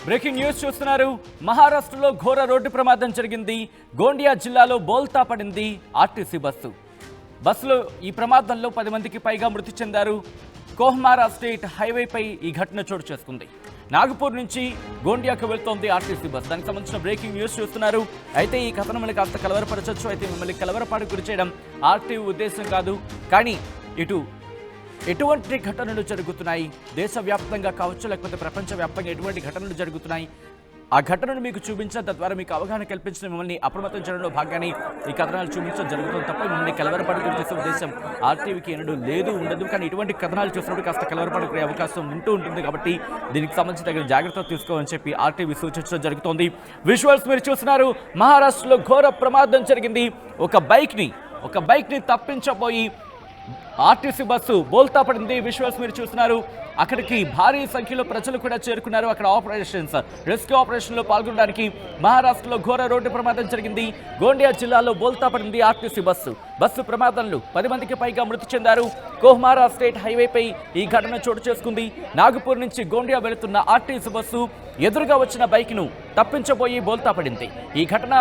Breaking news చూస్తున్నారు. మహారాష్ట్రలో ఘోర రోడ్డు ప్రమాదం జరిగింది. గోండియా జిల్లాలో బోల్తా పడింది ఆర్టీసీ బస్సులో ఈ ప్రమాదంలో 10 మందికి పైగా మృతి చెందారు. కోహ్మారా స్టేట్ హైవేపై ఈ ఘటన చోటు చేసుకుంది. నాగపూర్ నుంచి గోండియాకు వెళ్తోంది ఆర్టీసీ బస్. దానికి సంబంధించిన బ్రేకింగ్ న్యూస్ చూస్తున్నారు. అయితే ఈ కథ మిమ్మల్ని కాస్త కలవరపరచొచ్చు. అయితే మిమ్మల్ని కలవరపాటుకు గురి చేయడం ఆర్టీవీ ఉద్దేశం కాదు. కానీ ఎటువంటి ఘటనలు జరుగుతున్నాయి, దేశవ్యాప్తంగా కావచ్చు లేకపోతే ప్రపంచవ్యాప్తంగా ఎటువంటి ఘటనలు జరుగుతున్నాయి, ఆ ఘటనను మీకు చూపించడం, తద్వారా మీకు అవగాహన కల్పించడం, మిమ్మల్ని అప్రమత్తం చేయడంలో భాగాన్ని ఈ కథనాలు చూపించడం జరుగుతుంది తప్ప మిమ్మల్ని కలవరపాటుకు చేసే ఉద్దేశం ఆర్టీవీకి ఎన్నడూ ఉండదు. కానీ ఇటువంటి కథనాలు చూసినప్పుడు కాస్త కలవరపాటుకునే అవకాశం ఉంటుంది. కాబట్టి దీనికి సంబంధించి తగిన జాగ్రత్తలు తీసుకోవాలని చెప్పి ఆర్టీవీ సూచించడం జరుగుతోంది. విజువల్స్ మీరు చూస్తున్నారు. మహారాష్ట్రలో ఘోర ప్రమాదం జరిగింది. ఒక బైక్ని తప్పించబోయి ఆర్టీసీ బస్సు బోల్తా పడింది. విజువల్స్ మీరు చూస్తున్నారు. అక్కడికి భారీ సంఖ్యలో ప్రజలు కూడా చేరుకున్నారు. అక్కడ రెస్క్యూ ఆపరేషన్లో పాల్గొనడానికి. మహారాష్ట్రలో ఘోర రోడ్డు ప్రమాదం జరిగింది. గోండియా జిల్లాలో బోల్తా పడింది ఆర్టీసీ బస్సు ప్రమాదంలో 10 మందికి పైగా మృతి చెందారు. కోహ్మారా స్టేట్ హైవేపై ఈ ఘటన చోటు చేసుకుంది. నాగపూర్ నుంచి గోండియా వెళుతున్న ఆర్టీసీ బస్సు ఎదురుగా వచ్చిన బైక్ను తప్పించబోయి బోల్తా పడింది. ఈ ఘటనా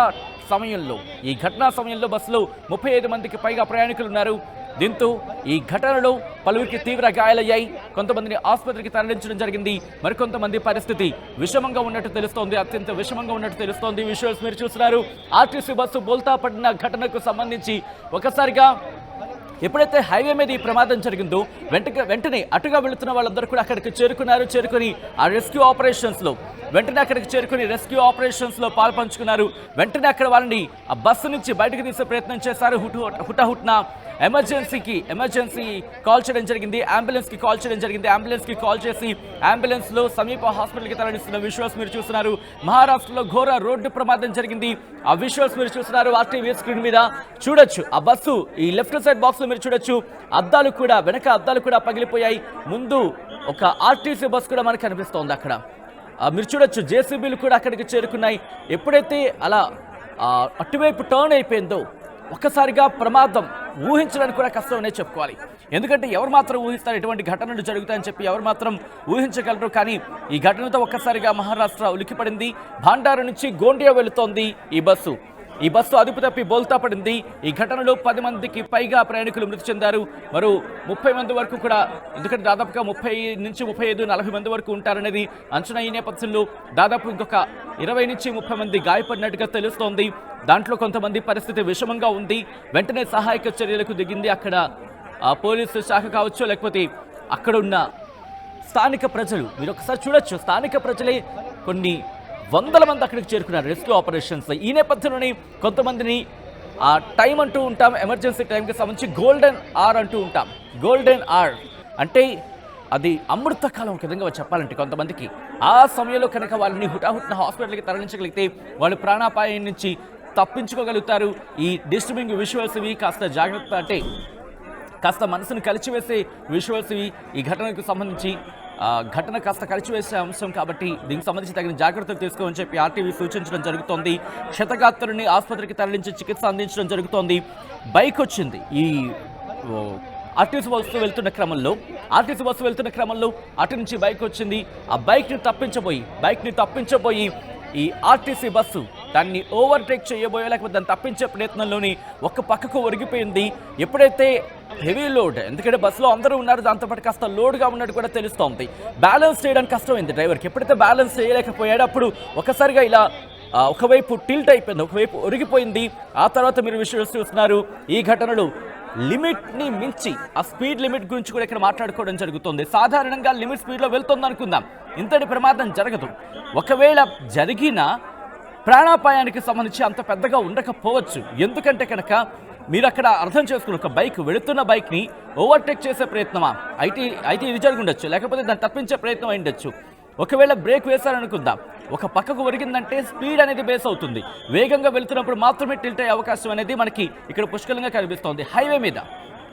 సమయంలో బస్సులో 35 మందికి పైగా ప్రయాణికులున్నారు. దీంతో ఈ ఘటనలో పలువురికి తీవ్ర గాయాలయ్యాయి. కొంతమందిని ఆసుపత్రికి తరలించడం జరిగింది. మరికొంతమంది పరిస్థితి విషమంగా ఉన్నట్టు తెలుస్తోంది, అత్యంత విషమంగా ఉన్నట్టు తెలుస్తోంది. విజువల్స్ మీరు చూస్తున్నారు. ఆర్టీసీ బస్సు బోల్తా పడిన ఘటనకు సంబంధించి ఒకసారిగా ఎప్పుడైతే హైవే మీద ఈ ప్రమాదం జరిగిందో వెంటనే అటుగా వెళుతున్న వాళ్ళందరూ కూడా అక్కడికి చేరుకుని ఆ రెస్క్యూ ఆపరేషన్స్లో పాల్పంచుకున్నారు. వెంటనే అక్కడ వాళ్ళని ఆ బస్సు నుంచి బయటకు తీసే ప్రయత్నం చేశారు. హుటాహుట్న ఎమర్జెన్సీ కాల్ చేయడం జరిగింది. అంబులెన్స్కి కాల్ చేసి అంబులెన్స్లో సమీప హాస్పిటల్కి తరలిస్తున్న విజువల్స్ మీరు చూస్తున్నారు. మహారాష్ట్రలో ఘోర రోడ్డు ప్రమాదం జరిగింది. ఆ విజువల్స్ మీరు చూస్తున్నారు. ఆర్టీవీ స్క్రీన్ మీద చూడొచ్చు. ఆ బస్సు ఈ లెఫ్ట్ సైడ్ బాక్స్ లో మీరు చూడొచ్చు. వెనక అద్దాలు కూడా పగిలిపోయాయి. ముందు ఒక ఆర్టీసీ బస్ కూడా మనకు కనిపిస్తోంది. అక్కడ మీరు చూడొచ్చు. జేసీబీలు కూడా అక్కడికి చేరుకున్నాయి. ఎప్పుడైతే అలా అటువైపు టర్న్ అయిపోయిందో ఒక్కసారిగా ప్రమాదం ఊహించడానికి కూడా కష్టమనే చెప్పుకోవాలి. ఎందుకంటే ఎవరు మాత్రం ఊహిస్తారు ఇటువంటి ఘటనలు జరుగుతాయని చెప్పి ఎవరు మాత్రం ఊహించగలరు. కానీ ఈ ఘటనతో ఒక్కసారిగా మహారాష్ట్ర ఉలిక్కిపడింది. భాండారా నుంచి గోండియా వెళుతోంది ఈ బస్సు అదుపు తప్పి బోల్తా పడింది. ఈ ఘటనలో 10 మందికి పైగా ప్రయాణికులు మృతి చెందారు. మరో 30 మంది వరకు కూడా, ఎందుకంటే దాదాపుగా 30 నుంచి 35, 40 మంది వరకు ఉంటారనేది అంచనా. ఈ నేపథ్యంలో దాదాపు ఇంకొక 20 నుంచి 30 మంది గాయపడినట్టుగా తెలుస్తోంది. దాంట్లో కొంతమంది పరిస్థితి విషమంగా ఉంది. వెంటనే సహాయక చర్యలకు దిగింది అక్కడ పోలీసు శాఖ కావచ్చు, లేకపోతే అక్కడ ఉన్న స్థానిక ప్రజలు. మీరు ఒకసారి చూడొచ్చు. స్థానిక ప్రజలే కొన్ని వందల మంది అక్కడికి చేరుకున్నారు రెస్క్యూ ఆపరేషన్స్. ఈ నేపథ్యంలోనే కొంతమందిని ఆ టైం అంటూ ఉంటాం, ఎమర్జెన్సీ టైంకి సంబంధించి గోల్డెన్ అవర్ అంటూ ఉంటాం. గోల్డెన్ అవర్ అంటే అది అమృతకాలం ఒక విధంగా చెప్పాలంటే కొంతమందికి. ఆ సమయంలో కనుక వాళ్ళని హుటాహుట్న హాస్పిటల్కి తరలించగలిగితే వాళ్ళు ప్రాణాపాయం నుంచి తప్పించుకోగలుగుతారు. ఈ డిస్టర్బింగ్ విజువల్స్ ఇవి కాస్త మనసును కలిచివేసే విజువల్స్ ఇవి. ఈ ఘటనకు సంబంధించి ఘటన కాస్త కలిచివేసే అంశం కాబట్టి దీనికి సంబంధించి తగిన జాగ్రత్తలు తీసుకోమని చెప్పి ఆర్టీవీ సూచించడం జరుగుతోంది. క్షతగాత్రుడిని ఆసుపత్రికి తరలించి చికిత్స అందించడం జరుగుతోంది. బైక్ వచ్చింది. ఈ ఆర్టీసీ బస్సు వెళ్తున్న క్రమంలో అటు నుంచి బైక్ వచ్చింది. ఆ బైక్ని తప్పించబోయి ఈ ఆర్టీసీ బస్సు దాన్ని ఓవర్టేక్ చేయబోయే లేకపోతే దాన్ని తప్పించే ప్రయత్నంలోని ఒక పక్కకు ఒరిగిపోయింది. ఎప్పుడైతే హెవీ లోడ్, ఎందుకంటే బస్సులో అందరూ ఉన్నారు, దాంతోపాటు కాస్త లోడ్గా ఉన్నట్టు కూడా తెలుస్తోంది. బ్యాలెన్స్ చేయడానికి కష్టమైంది డ్రైవర్కి. ఎప్పుడైతే బ్యాలెన్స్ చేయలేకపోయాడో అప్పుడు ఒకసారిగా ఇలా ఒకవైపు టిల్ట్ అయిపోయింది, ఒకవైపు ఒరిగిపోయింది. ఆ తర్వాత మీరు విషయాలు చూస్తున్నారు. ఈ ఘటనలు లిమిట్ని మించి ఆ స్పీడ్ లిమిట్ గురించి కూడా ఇక్కడ మాట్లాడుకోవడం జరుగుతుంది. సాధారణంగా లిమిట్ స్పీడ్లో వెళ్తుంది అనుకుందాం, ఇంతటి ప్రమాదం జరగదు. ఒకవేళ జరిగినా ప్రాణాపాయానికి సంబంధించి అంత పెద్దగా ఉండకపోవచ్చు. ఎందుకంటే కనుక మీరు అక్కడ అర్థం చేసుకున్న ఒక వెళుతున్న బైక్ని ఓవర్టేక్ చేసే ప్రయత్నమా అయితే ఇది జరిగి ఉండొచ్చు, లేకపోతే దాన్ని తప్పించే ప్రయత్నం అయి ఉండొచ్చు. ఒకవేళ బ్రేక్ వేశారనుకుందాం, ఒక పక్కకు ఒరిగిందంటే స్పీడ్ అనేది బేస్ అవుతుంది. వేగంగా వెళ్తున్నప్పుడు మాత్రమే టిల్ట్ అయ్యే అవకాశం అనేది మనకి ఇక్కడ పుష్కలంగా కనిపిస్తోంది హైవే మీద.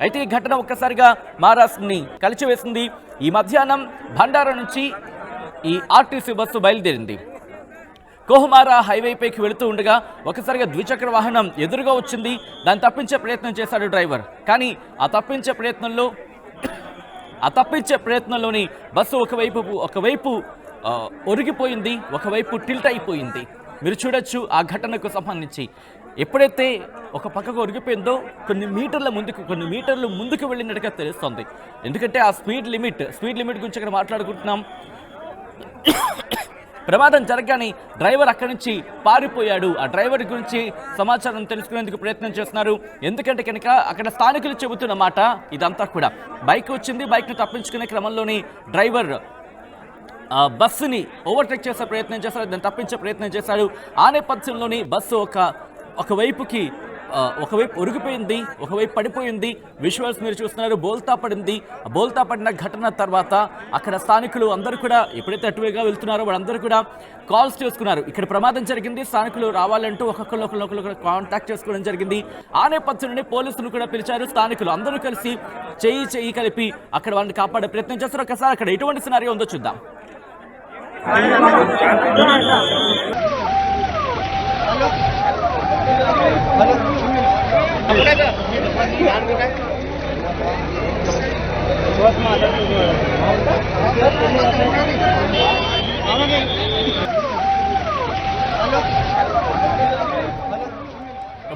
అయితే ఈ ఘటన ఒక్కసారిగా మహారాష్ట్రని కలిచివేసింది. ఈ మధ్యాహ్నం భండారా నుంచి ఈ ఆర్టీసీ బస్సు బయలుదేరింది. కోహ్మారా హైవేపైకి వెళుతూ ఉండగా ఒకసారిగా ద్విచక్ర వాహనం ఎదురుగా వచ్చింది. దాన్ని తప్పించే ప్రయత్నం చేశాడు డ్రైవర్. కానీ ఆ తప్పించే ప్రయత్నంలోని బస్సు ఒకవైపు ఒరిగిపోయింది, ఒకవైపు టిల్ట్ అయిపోయింది. మీరు చూడొచ్చు ఆ ఘటనకు సంబంధించి ఎప్పుడైతే ఒక పక్కకు ఒరిగిపోయిందో కొన్ని మీటర్లు ముందుకు వెళ్ళినట్టుగా తెలుస్తుంది. ఎందుకంటే ఆ స్పీడ్ లిమిట్ గురించి ఇక్కడ మాట్లాడుకుంటున్నాం. ప్రమాదం జరగగానే డ్రైవర్ అక్కడి నుంచి పారిపోయాడు. ఆ డ్రైవర్ గురించి సమాచారం తెలుసుకునేందుకు ప్రయత్నం చేస్తున్నారు. ఎందుకంటే కనుక అక్కడ స్థానికులు చెబుతున్న మాట ఇదంతా కూడా బైక్ వచ్చింది, బైక్ను తప్పించుకునే క్రమంలోని డ్రైవర్ బస్సుని ఓవర్టేక్ చేసే ప్రయత్నం చేశాడు, దాన్ని తప్పించే ప్రయత్నం చేశాడు. ఆ నేపథ్యంలోని బస్సు ఒకవైపు ఒరిగిపోయింది, ఒకవైపు పడిపోయింది. విజువల్స్ మీరు చూస్తున్నారు. బోల్తా పడిన ఘటన తర్వాత అక్కడ స్థానికులు అందరూ కూడా ఎప్పుడైతే అటువైగా వెళ్తున్నారో వాళ్ళందరూ కూడా కాల్స్ చేసుకున్నారు. ఇక్కడ ప్రమాదం జరిగింది, స్థానికులు రావాలంటూ ఒకరు కాంటాక్ట్ చేసుకోవడం జరిగింది. ఆ నేపథ్యంలోనే పోలీసులు కూడా పిలిచారు. స్థానికులు అందరూ కలిసి చేయి కలిపి అక్కడ వాళ్ళని కాపాడే ప్రయత్నం చేస్తారు. ఒకసారి అక్కడ ఎటువంటి సినారియో ఉందో చూద్దాం.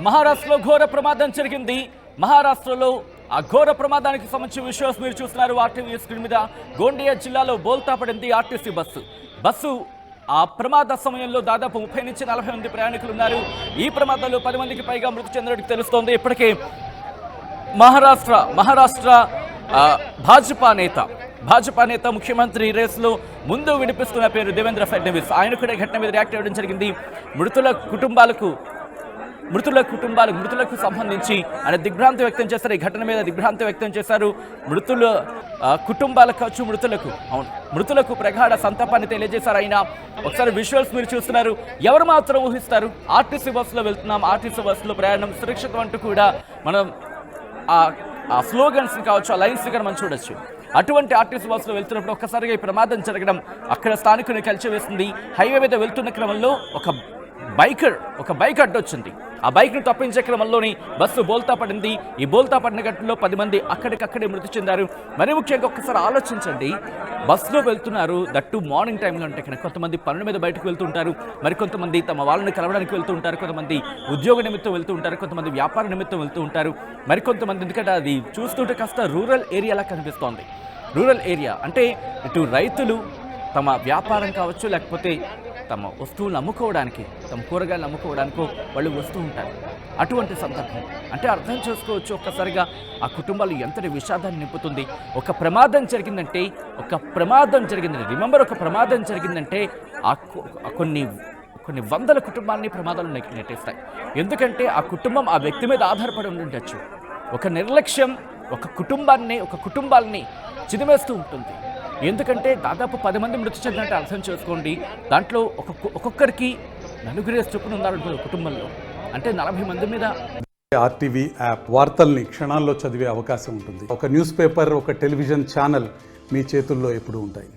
మహారాష్ట్రలో ఘోర ప్రమాదం జరిగింది. మహారాష్ట్రలో ఆ ఘోర ప్రమాదానికి సంబంధించిన విషయాలు మీరు చూస్తున్నారు ఆర్టీవీ స్క్రీన్ మీద. గోండియా జిల్లాలో బోల్తా పడింది ఆర్టీసీ బస్సు. ఆ ప్రమాద సమయంలో దాదాపు 30 నుంచి 40 మంది ప్రయాణికులు ఉన్నారు. ఈ ప్రమాదంలో 10 మందికి పైగా మృతి చెందినట్టు తెలుస్తోంది. ఇప్పటికే మహారాష్ట్ర భాజపా నేత ముఖ్యమంత్రి రేసులో ముందు వినిపిస్తున్న పేరు దేవేంద్ర ఫడ్నవీస్. ఆయన కూడా ఘటన మీద రియాక్ట్ అవ్వడం జరిగింది. మృతులకు సంబంధించి ఆయన దిగ్భ్రాంతి వ్యక్తం చేశారు. ఈ ఘటన మీద దిగ్భ్రాంతి వ్యక్తం చేశారు. మృతుల కుటుంబాలకు కావచ్చు, మృతులకు ప్రగాఢ సంతాపాన్ని తెలియజేశారు ఆయన. ఒకసారి విజువల్స్ మీరు చూస్తున్నారు. ఎవరు మాత్రం ఊహిస్తారు? ఆర్టీసీ బస్సులో వెళ్తున్నాం, ఆర్టీసీ బస్సులో ప్రయాణం సురక్షితం అంటూ కూడా మనం ఆ స్లోగన్స్ కావచ్చు, ఆ లైన్స్ కూడా మనం చూడొచ్చు. అటువంటి ఆర్టీసీ బస్సులో వెళ్తున్నప్పుడు ఒక్కసారిగా ఈ ప్రమాదం జరగడం అక్కడ స్థానికుని కలిసివేసింది. హైవే మీద వెళ్తున్న క్రమంలో ఒక బైక్ అడ్డొచ్చింది. ఆ బైక్ను తప్పించే క్రమంలోని బస్సు బోల్తా పడింది. ఈ బోల్తా పడిన ఘటనలో 10 మంది అక్కడికక్కడే మృతి చెందారు. మరి ముఖ్యంగా ఒక్కసారి ఆలోచించండి, బస్సులో వెళ్తున్నారు, దట్టు మార్నింగ్ టైంలో. అంటే కనుక కొంతమంది పనుల మీద బయటకు వెళ్తూ ఉంటారు, మరికొంతమంది తమ వాళ్ళని కలవడానికి వెళ్తూ ఉంటారు, కొంతమంది ఉద్యోగ నిమిత్తం వెళ్తూ ఉంటారు, కొంతమంది వ్యాపార నిమిత్తం వెళ్తూ ఉంటారు, మరికొంతమంది ఎందుకంటే అది చూస్తుంటే కాస్త రూరల్ ఏరియాలా కనిపిస్తోంది. రూరల్ ఏరియా అంటే ఇటు రైతులు తమ వ్యాపారం కావచ్చు, లేకపోతే తమ వస్తువులను అమ్ముకోవడానికి, తమ కూరగాయలు అమ్ముకోవడానికో వాళ్ళు వస్తూ ఉంటారు. అటువంటి సందర్భం అంటే అర్థం చేసుకోవచ్చు ఒక్కసారిగా ఆ కుటుంబాలు ఎంతటి విషాదాన్ని నింపుతుంది. ఒక ప్రమాదం జరిగిందంటే ఒక ప్రమాదం జరిగిందంటే కొన్ని వందల కుటుంబాలని ప్రమాదాలు నెట్టేస్తాయి. ఎందుకంటే ఆ కుటుంబం ఆ వ్యక్తి మీద ఆధారపడి ఉండొచ్చు. ఒక నిర్లక్ష్యం ఒక కుటుంబాలని చిదిమేస్తూ ఉంటుంది. ఎందుకంటే దాదాపు 10 మంది మృతి చెందినట్టు అర్థం చేసుకోండి. దాంట్లో ఒక్కొక్కరికి 4 చొప్పున ఉన్నారు కుటుంబంలో. అంటే 40 మంది మీద. ఆర్టీవీ యాప్ వార్తల్ని క్షణాల్లో చదివే అవకాశం ఉంటుంది. ఒక న్యూస్ పేపర్, ఒక టెలివిజన్ ఛానల్ మీ చేతుల్లో ఎప్పుడూ ఉంటాయి.